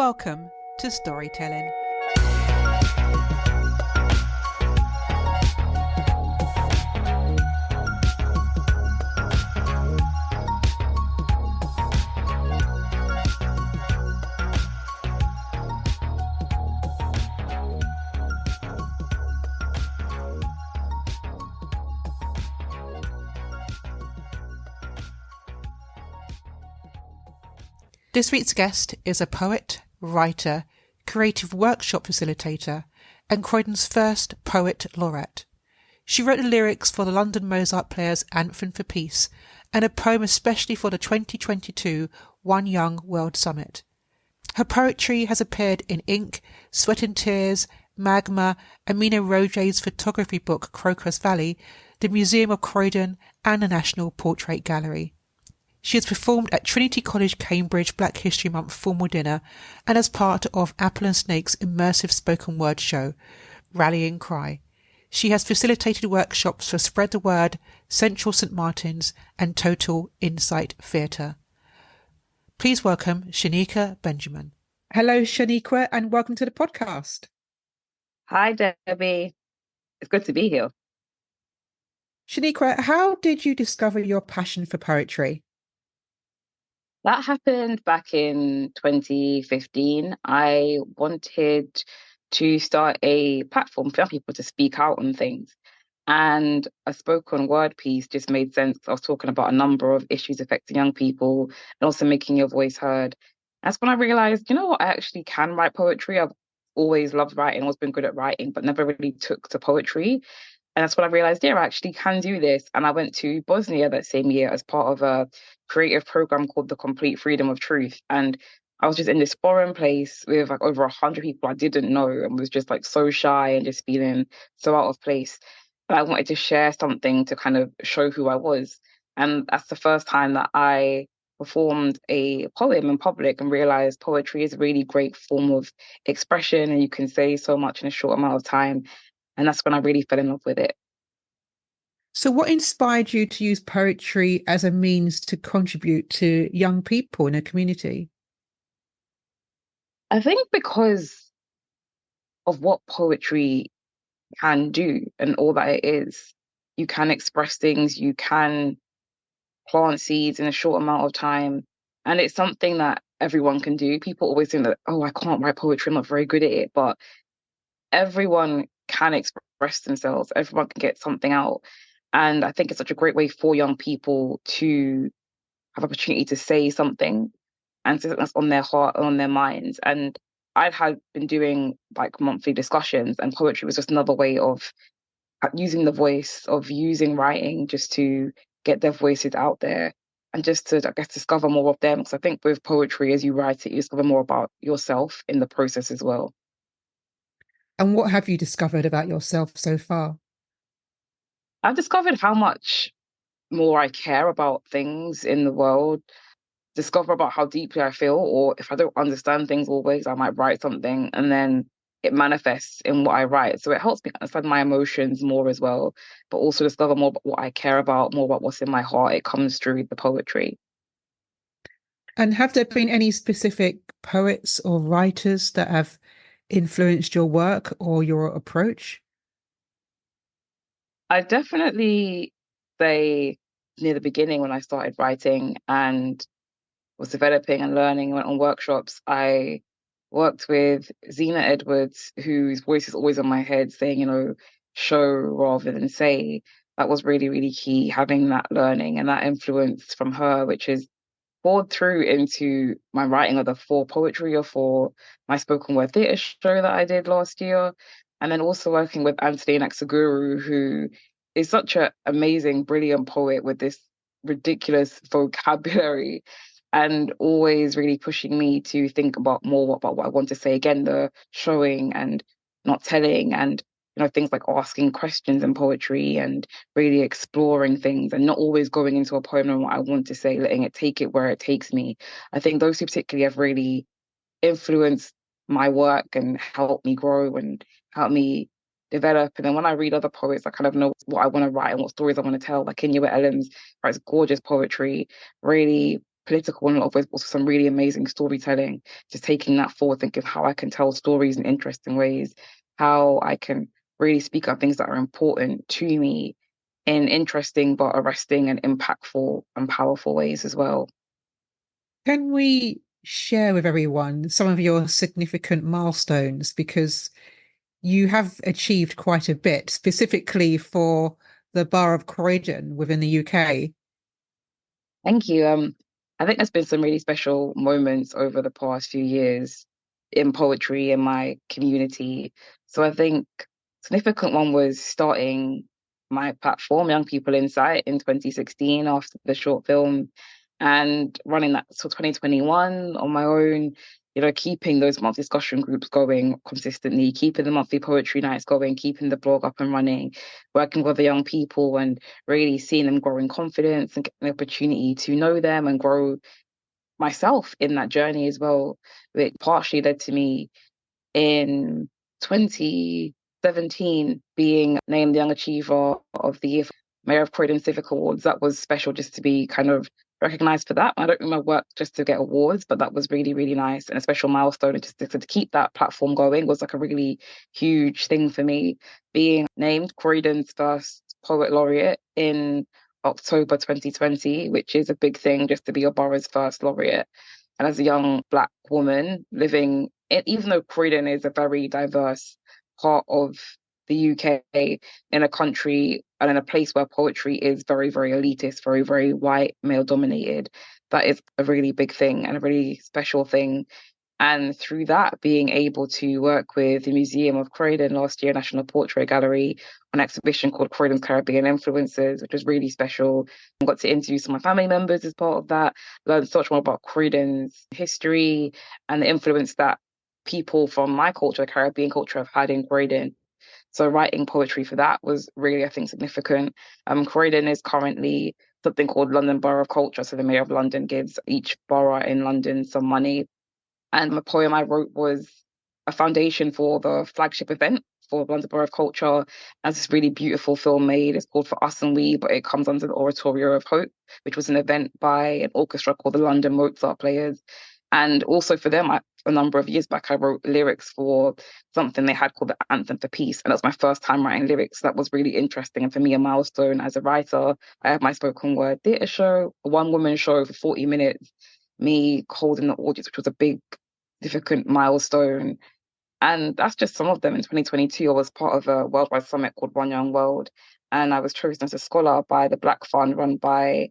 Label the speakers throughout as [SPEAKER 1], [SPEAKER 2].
[SPEAKER 1] Welcome to Storytelling. This week's guest is a poet, writer, creative workshop facilitator, and Croydon's first Poet Laureate. She wrote the lyrics for the London Mozart Players Anthem for Peace and a poem especially for the 2022 One Young World Summit. Her poetry has appeared in Ink, Sweat and Tears, Magma, Ameena Rojee's photography book Crocus Valley, the Museum of Croydon, and the National Portrait Gallery. She has performed at Trinity College, Cambridge Black History Month formal dinner and as part of Apple and Snake's immersive spoken word show, Rallying Cry. She has facilitated workshops for Spread the Word, Central St Martin's and Total Insight Theatre. Please welcome Shaniqua Benjamin. Hello, Shaniqua, and welcome to the podcast.
[SPEAKER 2] Hi, Debbie. It's good to be here.
[SPEAKER 1] Shaniqua, how did you discover your passion for poetry?
[SPEAKER 2] That happened back in 2015. I wanted to start a platform for young people to speak out on things. And a spoken word piece just made sense. I was talking about a number of issues affecting young people and also making your voice heard. That's when I realized, you know what, I actually can write poetry. I've always loved writing, always been good at writing, but never really took to poetry. And that's when I realized, yeah, I actually can do this. And I went to Bosnia that same year as part of a creative program called The Complete Freedom of Truth. And I was just in this foreign place with like over 100 people I didn't know and was just like so shy and just feeling so out of place. But I wanted to share something to kind of show who I was. And that's the first time that I performed a poem in public and realized poetry is a really great form of expression and you can say so much in a short amount of time. And that's when I really fell in love with it.
[SPEAKER 1] So what inspired you to use poetry as a means to contribute to young people in a community?
[SPEAKER 2] I think because of what poetry can do and all that it is. You can express things, you can plant seeds in a short amount of time. And it's something that everyone can do. People always think that, oh, I can't write poetry, I'm not very good at it. But everyone can express themselves, everyone can get something out. And I think it's such a great way for young people to have opportunity to say something and something that's on their heart and on their minds. And I'd had been doing like monthly discussions, and poetry was just another way of using the voice, of using writing just to get their voices out there and just to, I guess, discover more of them. Because I think with poetry, as you write it, you discover more about yourself in the process as well.
[SPEAKER 1] And what have you discovered about yourself so far?
[SPEAKER 2] I've discovered how much more I care about things in the world, discover about how deeply I feel, or if I don't understand things always, I might write something and then it manifests in what I write. So it helps me understand my emotions more as well, but also discover more about what I care about, more about what's in my heart. It comes through the poetry.
[SPEAKER 1] And have there been any specific poets or writers that have influenced your work or your approach?
[SPEAKER 2] I definitely say near the beginning when I started writing and was developing and learning and went on workshops, I worked with Zena Edwards, whose voice is always in my head saying, show rather than say. That was really, really key, having that learning and that influence from her, which is poured through into my writing of the for poetry or for my spoken word theatre show that I did last year. And then also working with Anthony Naxaguru, who is such an amazing, brilliant poet with this ridiculous vocabulary and always really pushing me to think about more about what I want to say. Again, the showing and not telling and things like asking questions in poetry and really exploring things and not always going into a poem and what I want to say, letting it take it where it takes me. I think those two particularly have really influenced my work and helped me grow and helped me develop. And then when I read other poets, I kind of know what I want to write and what stories I want to tell. Like Inua Ellen's writes gorgeous poetry, really political in a lot of ways, but also some really amazing storytelling. Just taking that forward, thinking of how I can tell stories in interesting ways, how I can really speak up things that are important to me in interesting but arresting and impactful and powerful ways as well.
[SPEAKER 1] Can we share with everyone some of your significant milestones? Because you have achieved quite a bit, specifically for the Borough of Croydon within the UK.
[SPEAKER 2] Thank you. I think there's been some really special moments over the past few years in poetry in my community. So I think significant one was starting my platform, Young People Insight, in 2016 after the short film, and running that till 2021 on my own. Keeping those monthly discussion groups going consistently, keeping the monthly poetry nights going, keeping the blog up and running, working with the young people and really seeing them grow in confidence and getting the opportunity to know them and grow myself in that journey as well, which partially led to me in 2017 being named the Young Achiever of the Year for Mayor of Croydon Civic Awards. That was special just to be kind of recognized for that. I don't remember work just to get awards, but that was really, really nice and a special milestone. And just to keep that platform going was like a really huge thing for me. Being named Croydon's first Poet Laureate in October 2020, which is a big thing just to be your borough's first laureate. And as a young Black woman living in, even though Croydon is a very diverse part of the UK, in a country and in a place where poetry is very, very elitist, very, very white, male dominated, that is a really big thing and a really special thing. And through that, being able to work with the Museum of Croydon last year, National Portrait Gallery, on an exhibition called Croydon's Caribbean Influences, which was really special. I got to interview some of my family members as part of that, learn so much more about Croydon's history and the influence that people from my culture, Caribbean culture, have had in Croydon. So writing poetry for that was really, I think, significant. Croydon is currently something called London Borough of Culture. So the Mayor of London gives each borough in London some money, and the poem I wrote was a foundation for the flagship event for London Borough of Culture. As this really beautiful film made. It's called For Us and We, but it comes under the Oratorio of Hope, which was an event by an orchestra called the London Mozart Players. And also for them, a number of years back, I wrote lyrics for something they had called the Anthem for Peace. And that was my first time writing lyrics. That was really interesting. And for me, a milestone as a writer. I had my spoken word theatre show, a one woman show for 40 minutes, me holding the audience, which was a big significant milestone. And that's just some of them. In 2022, I was part of a worldwide summit called One Young World. And I was chosen as a scholar by the Black Fund run by,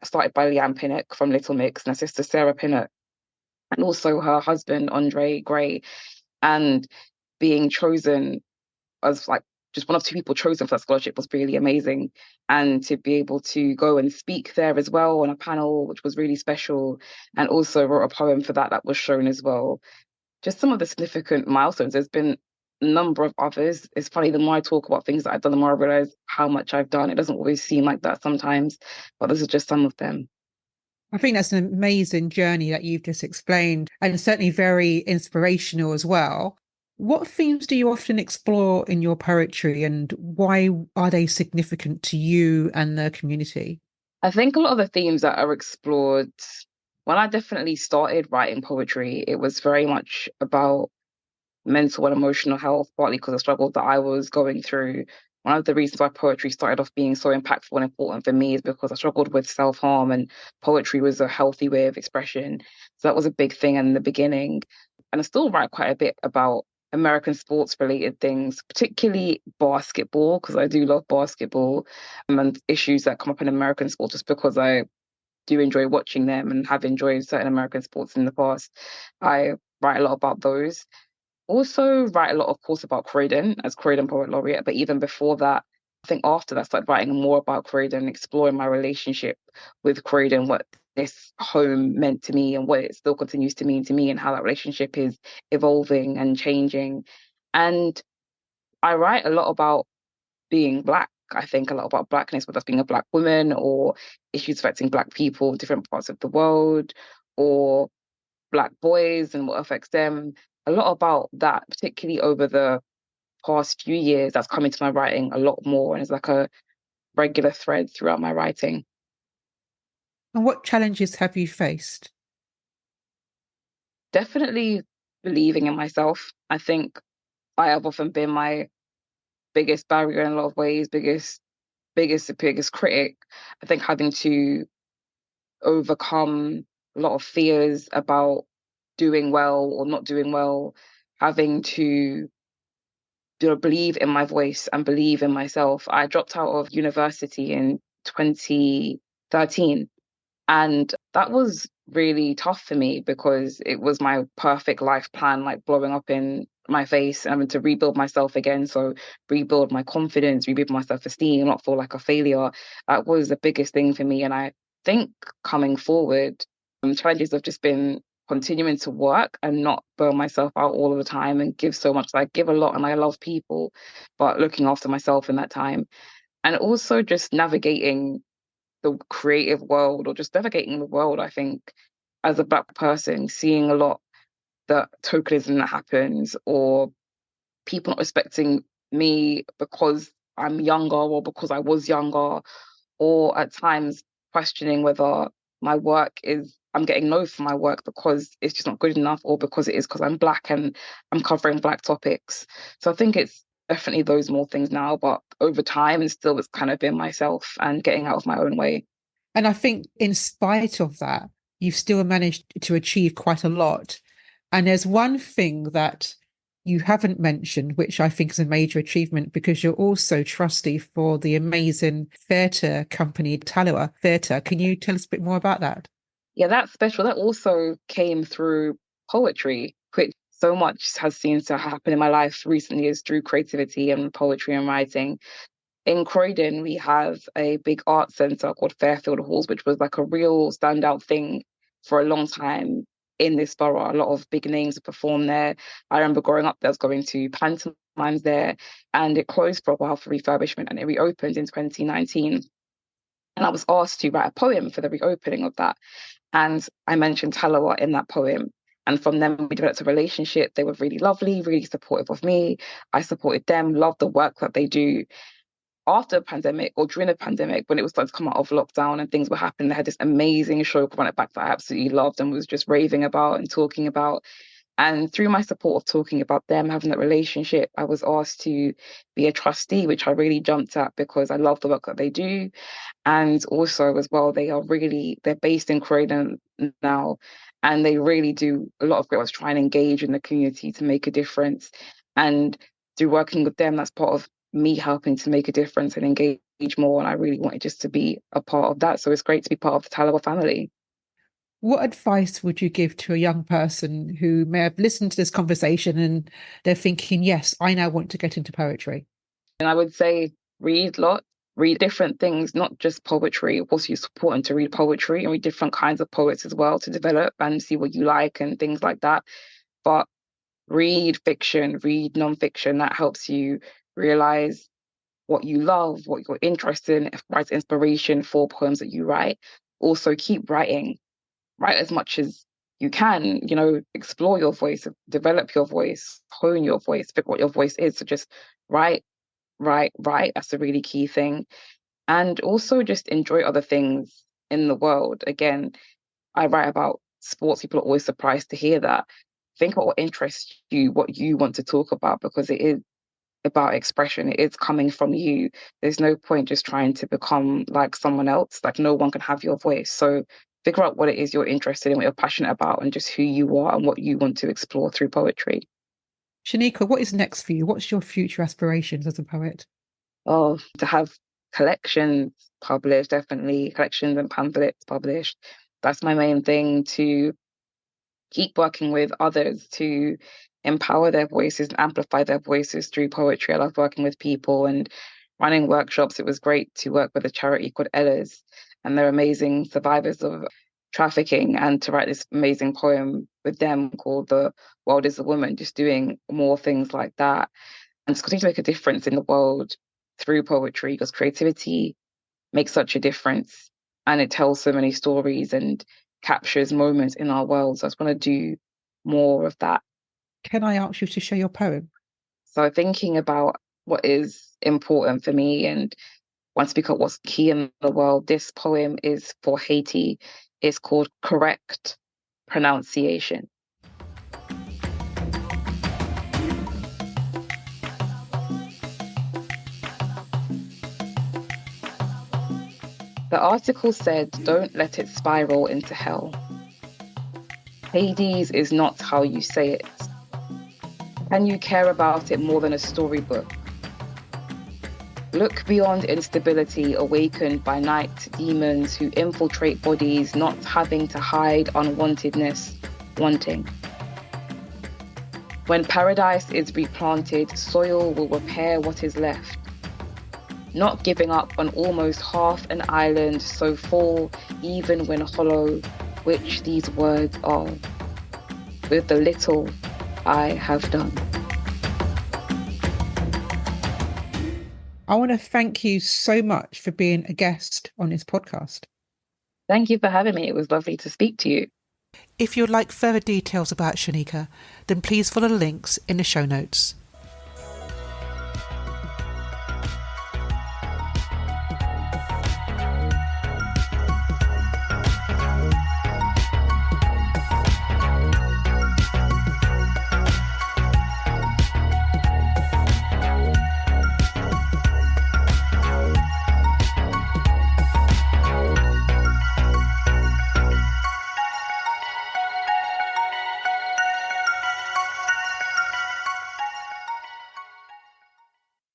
[SPEAKER 2] started by Leigh-Anne Pinnock from Little Mix and her sister Sarah Pinnock, and also her husband, Andre Gray. And being chosen as like just one of two people chosen for that scholarship was really amazing. And to be able to go and speak there as well on a panel, which was really special. And also wrote a poem for that was shown as well. Just some of the significant milestones. There's been a number of others. It's funny, the more I talk about things that I've done, the more I realize how much I've done. It doesn't always seem like that sometimes, but this is just some of them.
[SPEAKER 1] I think that's an amazing journey that you've just explained, and certainly very inspirational as well. What themes do you often explore in your poetry, and why are they significant to you and the community?
[SPEAKER 2] I think a lot of the themes that are explored, when I definitely started writing poetry, it was very much about mental and emotional health, partly because of the struggles that I was going through. One of the reasons why poetry started off being so impactful and important for me is because I struggled with self-harm, and poetry was a healthy way of expression. So that was a big thing in the beginning. And I still write quite a bit about American sports related things, particularly basketball, because I do love basketball, and issues that come up in American sports just because I do enjoy watching them and have enjoyed certain American sports in the past. I write a lot about those. Also write a lot, of course, about Croydon as Croydon Poet Laureate, but even before that, I think after that, I started writing more about Croydon, exploring my relationship with Croydon, what this home meant to me and what it still continues to mean to me, and how that relationship is evolving and changing. And I write a lot about being Black. I think a lot about Blackness, whether that's being a Black woman or issues affecting Black people, different parts of the world, or Black boys and what affects them. A lot about that, particularly over the past few years, that's come into my writing a lot more and is like a regular thread throughout my writing.
[SPEAKER 1] And what challenges have you faced?
[SPEAKER 2] Definitely believing in myself. I think I have often been my biggest barrier in a lot of ways, biggest critic. I think having to overcome a lot of fears about doing well or not doing well, having to believe in my voice and believe in myself. I dropped out of university in 2013. And that was really tough for me because it was my perfect life plan, like blowing up in my face and having to rebuild myself again. So rebuild my confidence, rebuild my self-esteem, not feel like a failure. That was the biggest thing for me. And I think coming forward, challenges have just been continuing to work and not burn myself out all of the time and give so much. I give a lot and I love people, but looking after myself in that time. And also just navigating the creative world or just navigating the world, I think, as a Black person, seeing a lot that tokenism that happens or people not respecting me because I'm younger or because I was younger, or at times questioning whether my work is, I'm getting no for my work because it's just not good enough or because it is because I'm Black and I'm covering Black topics. So I think it's definitely those more things now, but over time and still it's kind of been myself and getting out of my own way.
[SPEAKER 1] And I think, in spite of that, you've still managed to achieve quite a lot. And there's one thing that you haven't mentioned, which I think is a major achievement, because you're also trustee for the amazing theatre company, Talua Theatre. Can you tell us a bit more about that?
[SPEAKER 2] Yeah, that's special. That also came through poetry, which so much has seemed to happen in my life recently is through creativity and poetry and writing. In Croydon, we have a big art centre called Fairfield Halls, which was like a real standout thing for a long time in this borough. A lot of big names performed there. I remember growing up there, I was going to pantomimes there, and it closed for a while for refurbishment and it reopened in 2019. And I was asked to write a poem for the reopening of that. And I mentioned Talawa in that poem. And from them, we developed a relationship. They were really lovely, really supportive of me. I supported them, loved the work that they do. After the pandemic or during the pandemic, when it was starting to come out of lockdown and things were happening, they had this amazing show called Run It Back that I absolutely loved and was just raving about and talking about. And through my support of talking about them, having that relationship, I was asked to be a trustee, which I really jumped at because I love the work that they do. And also as well, they're based in Croydon now, and they really do a lot of great work to try and engage in the community to make a difference. And through working with them, that's part of me helping to make a difference and engage more. And I really wanted just to be a part of that. So it's great to be part of the Talawa family.
[SPEAKER 1] What advice would you give to a young person who may have listened to this conversation and they're thinking, yes, I now want to get into poetry?
[SPEAKER 2] And I would say read a lot, read different things, not just poetry. Also, it's important to read poetry and read different kinds of poets as well to develop and see what you like and things like that. But read fiction, read nonfiction. That helps you realize what you love, what you're interested in, it provides inspiration for poems that you write. Also, keep writing. Write as much as you can, explore your voice, develop your voice, hone your voice, figure what your voice is. So just write, write. That's a really key thing. And also just enjoy other things in the world. Again, I write about sports. People are always surprised to hear that. Think about what interests you, what you want to talk about, because it is about expression. It is coming from you. There's no point just trying to become like someone else. Like no one can have your voice. So figure out what it is you're interested in, what you're passionate about, and just who you are and what you want to explore through poetry.
[SPEAKER 1] Shaniqua, what is next for you? What's your future aspirations as a poet?
[SPEAKER 2] Oh, to have collections published, definitely collections and pamphlets published. That's my main thing, to keep working with others to empower their voices and amplify their voices through poetry. I love working with people and running workshops. It was great to work with a charity called Ella's, and they're amazing survivors of trafficking, and to write this amazing poem with them called The World is a Woman, just doing more things like that and just continue to make a difference in the world through poetry, because creativity makes such a difference and it tells so many stories and captures moments in our world. So I just want to do more of that.
[SPEAKER 1] Can I ask you to share your poem?
[SPEAKER 2] So thinking about what is important for me and want to speak up what's key in the world, this poem is for Haiti. It's called Correct Pronunciation. The article said, don't let it spiral into hell. Hades is not how you say it. Can you care about it more than a storybook? Look beyond instability awakened by night demons who infiltrate bodies, not having to hide unwantedness, wanting. When paradise is replanted, soil will repair what is left. Not giving up on almost half an island, so full, even when hollow, which these words are, with the little I have done.
[SPEAKER 1] I want to thank you so much for being a guest on this podcast.
[SPEAKER 2] Thank you for having me. It was lovely to speak to you.
[SPEAKER 1] If you'd like further details about Shaniqua, then please follow the links in the show notes.